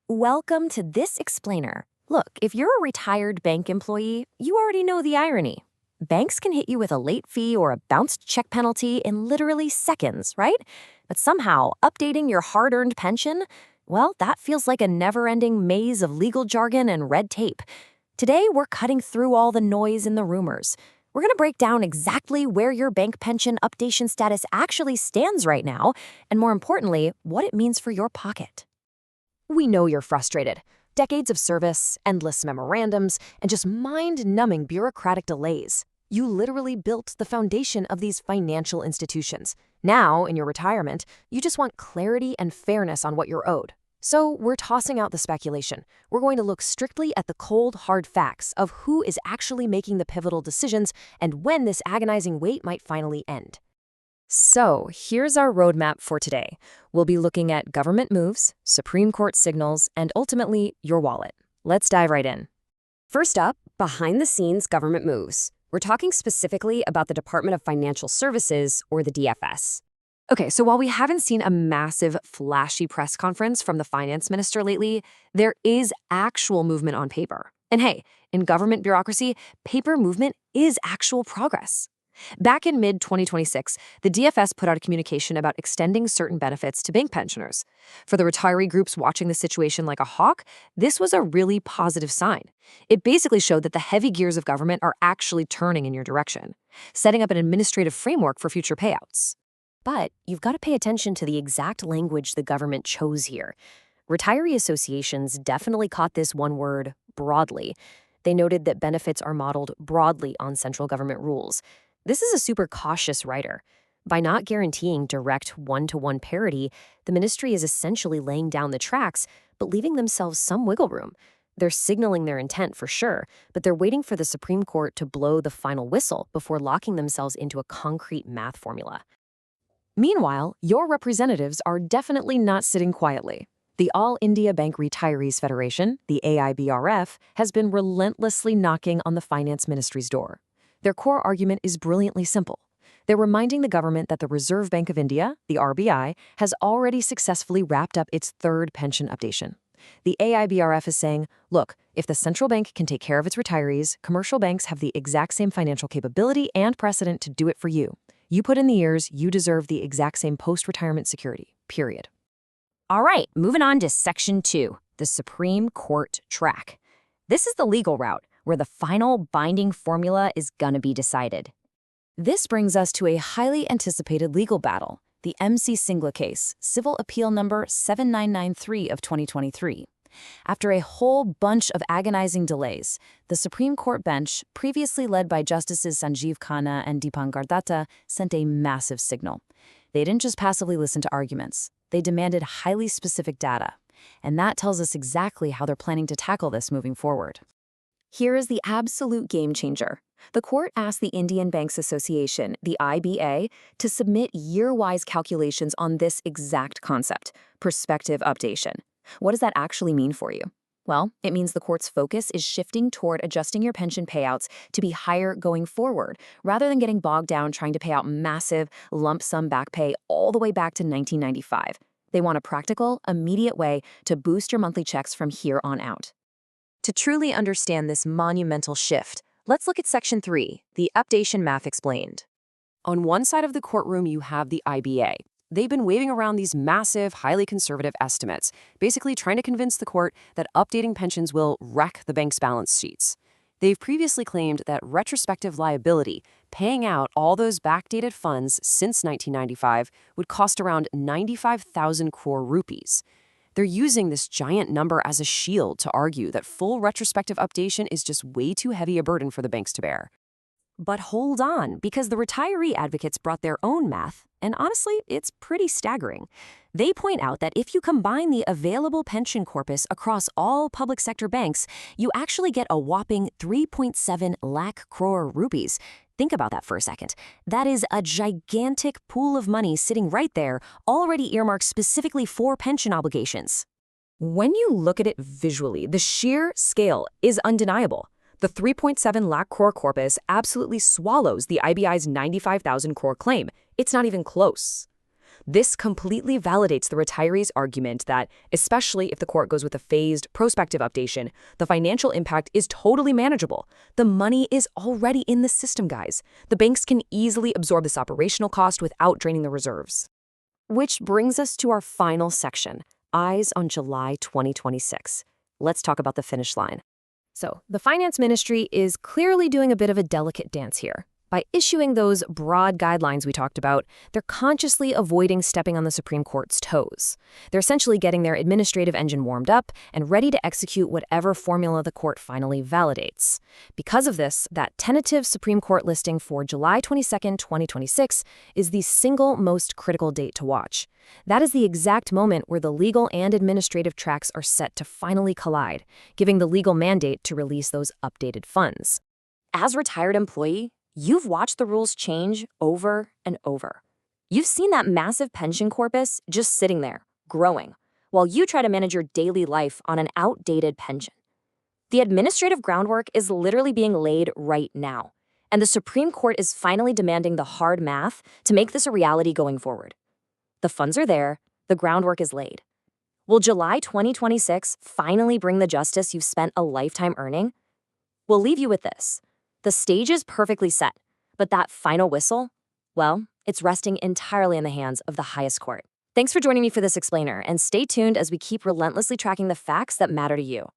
Welcome to this explainer. Look, if you're a retired bank employee, you already know the irony. Banks can hit you with a late fee or a bounced check penalty in literally seconds, right? But somehow, updating your hard-earned pension, well, that feels like a never-ending maze of legal jargon and red tape. Today, we're cutting through all the noise and the rumors. We're going to break down exactly where your bank pension updation status actually stands right now, and more importantly, what it means for your pocket. We know you're frustrated. Decades of service, endless memorandums, and just mind-numbing bureaucratic delays. You literally built the foundation of these financial institutions. Now, in your retirement, you just want clarity and fairness on what you're owed. So we're tossing out the speculation. We're going to look strictly at the cold, hard facts of who is actually making the pivotal decisions and when this agonizing wait might finally end. So here's our roadmap for today. We'll be looking at government moves, Supreme Court signals, and ultimately, your wallet. Let's dive right in. First up, behind-the-scenes government moves. We're talking specifically about the Department of Financial Services, or the DFS. Okay, so while we haven't seen a massive, flashy press conference from the finance minister lately, there is actual movement on paper. And hey, in government bureaucracy, paper movement is actual progress. Back in mid-2026, the DFS put out a communication about extending certain benefits to bank pensioners. For the retiree groups watching the situation like a hawk, this was a really positive sign. It basically showed that the heavy gears of government are actually turning in your direction, setting up an administrative framework for future payouts. But you've got to pay attention to the exact language the government chose here. Retiree associations definitely caught this one word, broadly. They noted that benefits are modeled broadly on central government rules. This is a super cautious writer. By not guaranteeing direct one-to-one parity, the ministry is essentially laying down the tracks, but leaving themselves some wiggle room. They're signaling their intent for sure, but they're waiting for the Supreme Court to blow the final whistle before locking themselves into a concrete math formula. Meanwhile, your representatives are definitely not sitting quietly. The All India Bank Retirees Federation, the AIBRF, has been relentlessly knocking on the finance ministry's door. Their core argument is brilliantly simple. They're reminding the government that the Reserve Bank of India, the RBI, has already successfully wrapped up its third pension updation. The AIBRF is saying, look, if the central bank can take care of its retirees, commercial banks have the exact same financial capability and precedent to do it for you. You put in the years, you deserve the exact same post-retirement security, period. All right, moving on to Section 2, the Supreme Court track. This is the legal route, where the final binding formula is gonna be decided. This brings us to a highly anticipated legal battle, the MC Singla case, Civil Appeal Number 7993 of 2023. After a whole bunch of agonizing delays, the Supreme Court bench, previously led by Justices Sanjeev Khanna and Dipankar Datta, sent a massive signal. They didn't just passively listen to arguments. They demanded highly specific data. And that tells us exactly how they're planning to tackle this moving forward. Here is the absolute game changer. The court asked the Indian Banks Association, the IBA, to submit year-wise calculations on this exact concept, prospective updation. What does that actually mean for you? Well, it means the court's focus is shifting toward adjusting your pension payouts to be higher going forward, rather than getting bogged down trying to pay out massive lump sum back pay all the way back to 1995. They want a practical, immediate way to boost your monthly checks from here on out. To truly understand this monumental shift, let's look at Section 3, the Updation Math Explained. On one side of the courtroom, you have the IBA. They've been waving around these massive, highly conservative estimates, basically trying to convince the court that updating pensions will wreck the bank's balance sheets. They've previously claimed that retrospective liability, paying out all those backdated funds since 1995, would cost around 95,000 crore rupees. They're using this giant number as a shield to argue that full retrospective updation is just way too heavy a burden for the banks to bear. But hold on, because the retiree advocates brought their own math, and honestly, it's pretty staggering. They point out that if you combine the available pension corpus across all public sector banks, you actually get a whopping 3.7 lakh crore rupees. Think about that for a second. That is a gigantic pool of money sitting right there, already earmarked specifically for pension obligations. When you look at it visually, the sheer scale is undeniable. The 3.7 lakh crore corpus absolutely swallows the IBI's 95,000 crore claim. It's not even close. This completely validates the retirees' argument that, especially if the court goes with a phased, prospective updation, the financial impact is totally manageable. The money is already in the system, guys. The banks can easily absorb this operational cost without draining the reserves. Which brings us to our final section, eyes on July 2026. Let's talk about the finish line. So, the finance ministry is clearly doing a bit of a delicate dance here. By issuing those broad guidelines we talked about, they're consciously avoiding stepping on the Supreme Court's toes. They're essentially getting their administrative engine warmed up and ready to execute whatever formula the court finally validates. Because of this, that tentative Supreme Court listing for July 22, 2026 is the single most critical date to watch. That is the exact moment where the legal and administrative tracks are set to finally collide, giving the legal mandate to release those updated funds. As a retired employee, you've watched the rules change over and over. You've seen that massive pension corpus just sitting there, growing, while you try to manage your daily life on an outdated pension. The administrative groundwork is literally being laid right now, and the Supreme Court is finally demanding the hard math to make this a reality going forward. The funds are there, the groundwork is laid. Will July 2026 finally bring the justice you've spent a lifetime earning? We'll leave you with this. The stage is perfectly set, but that final whistle, well, it's resting entirely in the hands of the highest court. Thanks for joining me for this explainer, and stay tuned as we keep relentlessly tracking the facts that matter to you.